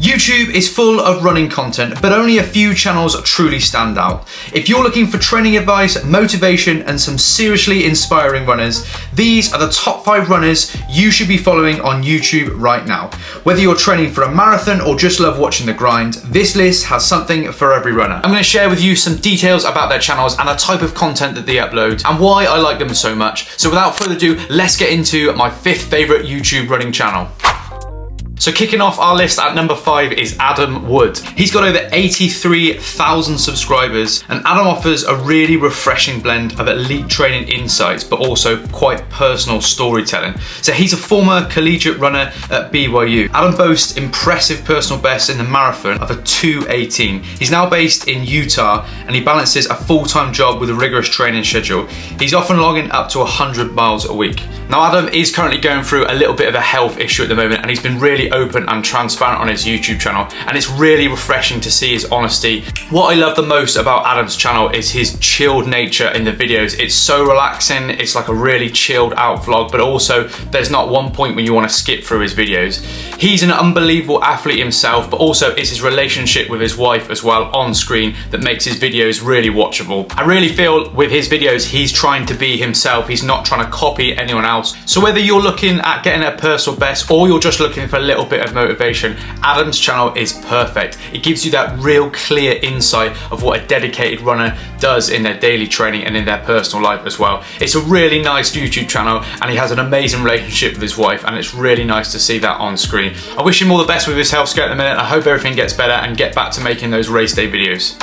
YouTube is full of running content, but only a few channels truly stand out. If you're looking for training advice, motivation, and some seriously inspiring runners, these are the top 5 runners you should be following on YouTube right now. Whether you're training for a marathon or just love watching the grind, this list has something for every runner. I'm going to share with you some details about their channels and the type of content that they upload and why I like them so much. So without further ado, let's get into my 5th favorite YouTube running channel. So kicking off our list at number 5 is Adam Wood. He's got over 83,000 subscribers, and Adam offers a really refreshing blend of elite training insights, but also quite personal storytelling. So he's a former collegiate runner at BYU. Adam boasts impressive personal bests in the marathon of a 2:18. He's now based in Utah, and he balances a full-time job with a rigorous training schedule. He's often logging up to 100 miles a week. Now Adam is currently going through a little bit of a health issue at the moment, and he's been really open and transparent on his YouTube channel, and it's really refreshing to see his honesty. What I love the most about Adam's channel is his chilled nature in the videos. It's so relaxing, it's like a really chilled out vlog, but also there's not one point when you want to skip through his videos. He's an unbelievable athlete himself, but also it's his relationship with his wife as well on screen that makes his videos really watchable. I really feel with his videos he's trying to be himself, he's not trying to copy anyone else. So whether you're looking at getting a personal best or you're just looking for a little bit of motivation, Adam's channel is perfect. It gives you that real clear insight of what a dedicated runner does in their daily training and in their personal life as well. It's a really nice YouTube channel, and he has an amazing relationship with his wife, and it's really nice to see that on screen. I wish him all the best with his health scare at the minute. I hope everything gets better and get back to making those race day videos.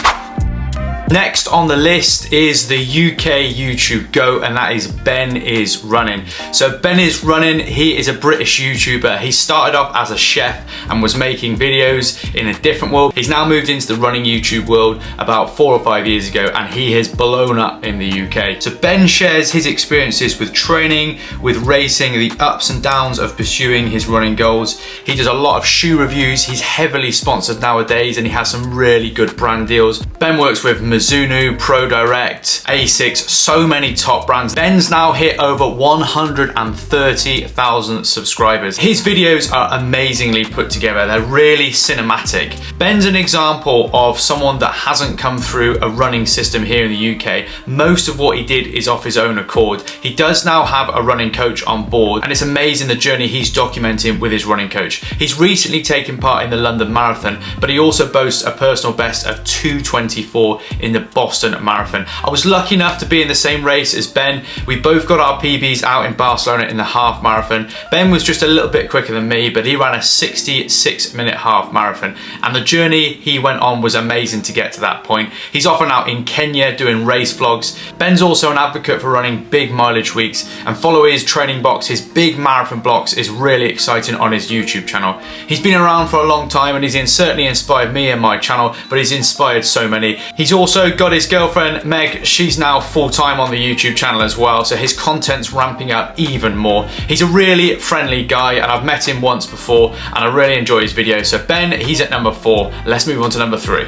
Next on the list is the UK YouTube GOAT, and that is Ben is Running. So Ben is Running, he is a British YouTuber. He started off as a chef and was making videos in a different world. He's now moved into the running YouTube world about 4 or 5 years ago, and he has blown up in the UK. So Ben shares his experiences with training, with racing, the ups and downs of pursuing his running goals. He does a lot of shoe reviews. He's heavily sponsored nowadays, and he has some really good brand deals. Ben works with Mizuno, ProDirect, Asics, so many top brands. Ben's now hit over 130,000 subscribers. His videos are amazingly put together. They're really cinematic. Ben's an example of someone that hasn't come through a running system here in the UK. Most of what he did is off his own accord. He does now have a running coach on board, and it's amazing the journey he's documenting with his running coach. He's recently taken part in the London Marathon, but he also boasts a personal best of 2:24 in the Boston Marathon. I was lucky enough to be in the same race as Ben. We both got our PBs out in Barcelona in the half marathon. Ben was just a little bit quicker than me, but he ran a 66-minute half marathon, and the journey he went on was amazing to get to that point. He's often out in Kenya doing race vlogs. Ben's also an advocate for running big mileage weeks, and follow his training box, his big marathon blocks is really exciting on his YouTube channel. He's been around for a long time, and he's certainly inspired me and my channel, but he's inspired so many. He's also got his girlfriend Meg. She's now full-time on the YouTube channel as well, so his content's ramping up even more. He's a really friendly guy, and I've met him once before, and I really enjoy his videos. So Ben, he's at number 4. Let's move on to number 3.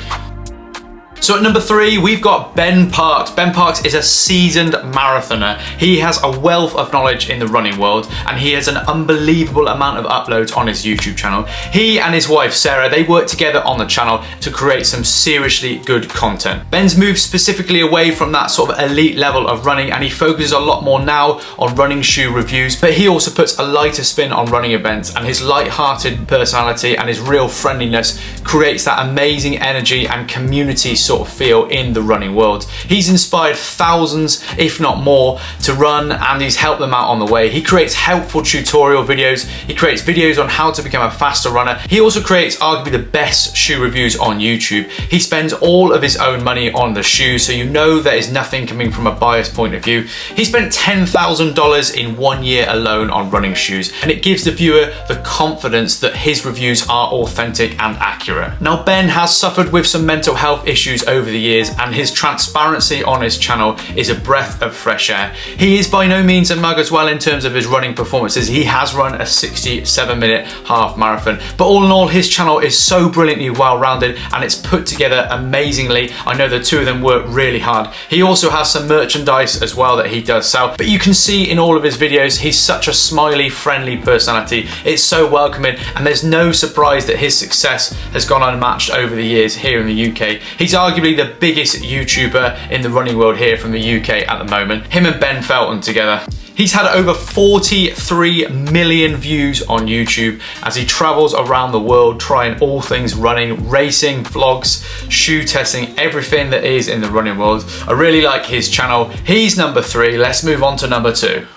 So at number 3, we've got Ben Parks. Ben Parks is a seasoned marathoner. He has a wealth of knowledge in the running world, and he has an unbelievable amount of uploads on his YouTube channel. He and his wife Sarah, they work together on the channel to create some seriously good content. Ben's moved specifically away from that sort of elite level of running, and he focuses a lot more now on running shoe reviews, but he also puts a lighter spin on running events, and his light-hearted personality and his real friendliness creates that amazing energy and community sort of feel in the running world. He's inspired thousands, if not more, to run, and he's helped them out on the way. He creates helpful tutorial videos. He creates videos on how to become a faster runner. He also creates arguably the best shoe reviews on YouTube. He spends all of his own money on the shoes, so you know there is nothing coming from a biased point of view. He spent $10,000 in 1 year alone on running shoes, and it gives the viewer the confidence that his reviews are authentic and accurate. Now Ben has suffered with some mental health issues reviews over the years, and his transparency on his channel is a breath of fresh air. He is by no means a mug as well in terms of his running performances. He has run a 67-minute half marathon, but all in all, his channel is so brilliantly well-rounded and it's put together amazingly. I know the two of them work really hard. He also has some merchandise as well that he does sell, but you can see in all of his videos, he's such a smiley, friendly personality. It's so welcoming, and there's no surprise that his success has gone unmatched over the years here in the UK. He's arguably the biggest YouTuber in the running world here from the UK at the moment, him and Ben Felton together. He's had over 43 million views on YouTube as he travels around the world trying all things running, racing, vlogs, shoe testing, everything that is in the running world. I really like his channel. He's number 3. Let's move on to number 2.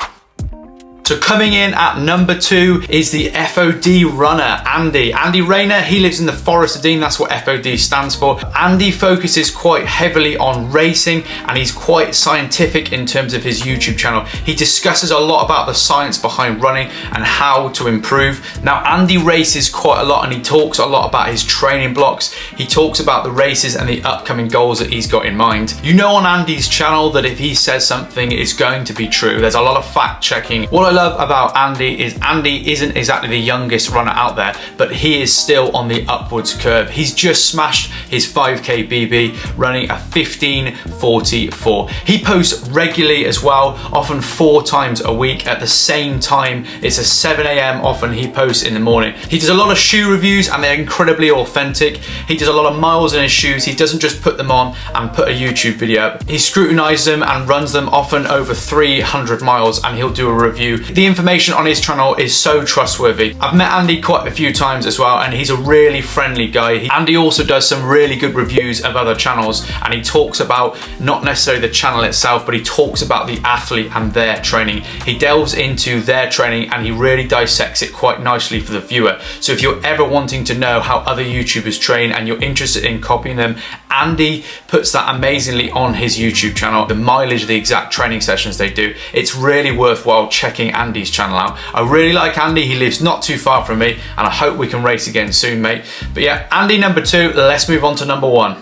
So coming in at number 2 is the FOD runner, Andy. Andy Rayner, he lives in the Forest of Dean, that's what FOD stands for. Andy focuses quite heavily on racing, and he's quite scientific in terms of his YouTube channel. He discusses a lot about the science behind running and how to improve. Now, Andy races quite a lot, and he talks a lot about his training blocks. He talks about the races and the upcoming goals that he's got in mind. You know on Andy's channel that if he says something, it's going to be true. There's a lot of fact checking. What I love about Andy is Andy isn't exactly the youngest runner out there, but he is still on the upwards curve. He's just smashed his 5k BB running a 15:44. He posts regularly as well, often 4 times a week at the same time. It's a 7 a.m. often he posts in the morning. He does a lot of shoe reviews and they're incredibly authentic. He does a lot of miles in his shoes. He doesn't just put them on and put a YouTube video up. He scrutinizes them and runs them often over 300 miles, and he'll do a review. The information on his channel is so trustworthy. I've met Andy quite a few times as well, and he's a really friendly guy. Andy also does some really good reviews of other channels, and he talks about not necessarily the channel itself, but he talks about the athlete and their training. He delves into their training and he really dissects it quite nicely for the viewer. So if you're ever wanting to know how other YouTubers train and you're interested in copying them, Andy puts that amazingly on his YouTube channel, the mileage, the exact training sessions they do. It's really worthwhile checking Andy's channel out. I really like Andy. He lives not too far from me, and I hope we can race again soon, mate. But yeah, Andy number 2. Let's move on to number 1.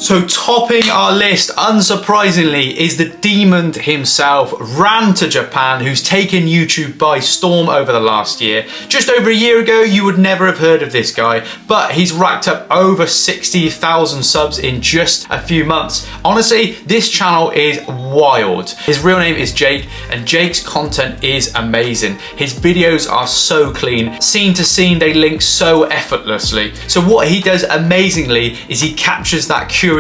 So topping our list, unsurprisingly, is the demon himself, ran to Japan, who's taken YouTube by storm over the last year. Just over a year ago, you would never have heard of this guy, but he's racked up over 60,000 subs in just a few months. Honestly, this channel is wild. His real name is Jake, and Jake's content is amazing. His videos are so clean. Scene to scene, they link so effortlessly. So what he does amazingly is he captures that curiosity,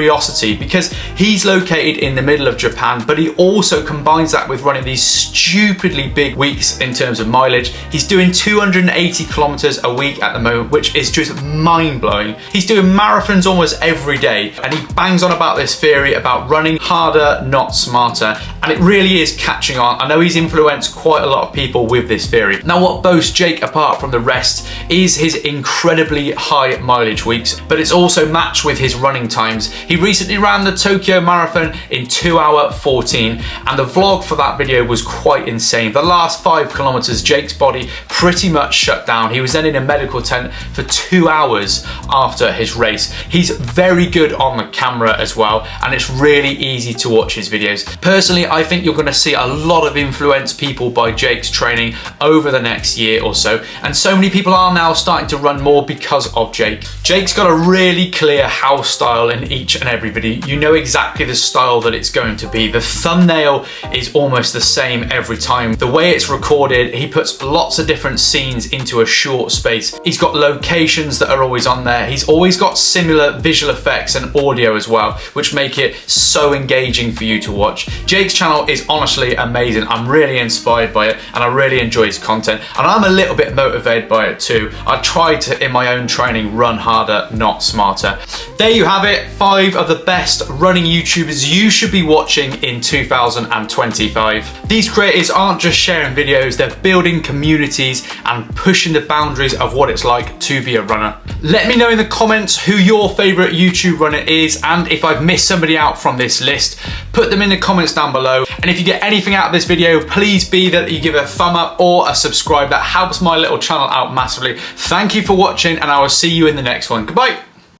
because he's located in the middle of Japan, but he also combines that with running these stupidly big weeks in terms of mileage. He's doing 280 kilometers a week at the moment, which is just mind-blowing. He's doing marathons almost every day, and he bangs on about this theory about running harder, not smarter, and it really is catching on. I know he's influenced quite a lot of people with this theory. Now, what boasts Jake apart from the rest is his incredibly high mileage weeks, but it's also matched with his running times. He recently ran the Tokyo Marathon in 2:14, and the vlog for that video was quite insane. The last 5 kilometers, Jake's body pretty much shut down. He was then in a medical tent for 2 hours after his race. He's very good on the camera as well, and it's really easy to watch his videos. Personally, I think you're gonna see a lot of influenced people by Jake's training over the next year or so, and so many people are now starting to run more because of Jake. Jake's got a really clear house style in each and every video. You know exactly the style that it's going to be. The thumbnail is almost the same every time. The way it's recorded, he puts lots of different scenes into a short space. He's got locations that are always on there. He's always got similar visual effects and audio as well, which make it so engaging for you to watch. Jake's channel is honestly amazing. I'm really inspired by it, and I really enjoy his content, and I'm a little bit motivated by it too. I try to, in my own training, run harder, not smarter. There you have it, 5 of the best running YouTubers you should be watching in 2025. These creators aren't just sharing videos, they're building communities and pushing the boundaries of what it's like to be a runner. Let me know in the comments who your favorite YouTube runner is, and if I've missed somebody out from this list, put them in the comments down below. And if you get anything out of this video, please be that you give a thumb up or a subscribe. That helps my little channel out massively. Thank you for watching, and I will see you in the next one. Goodbye.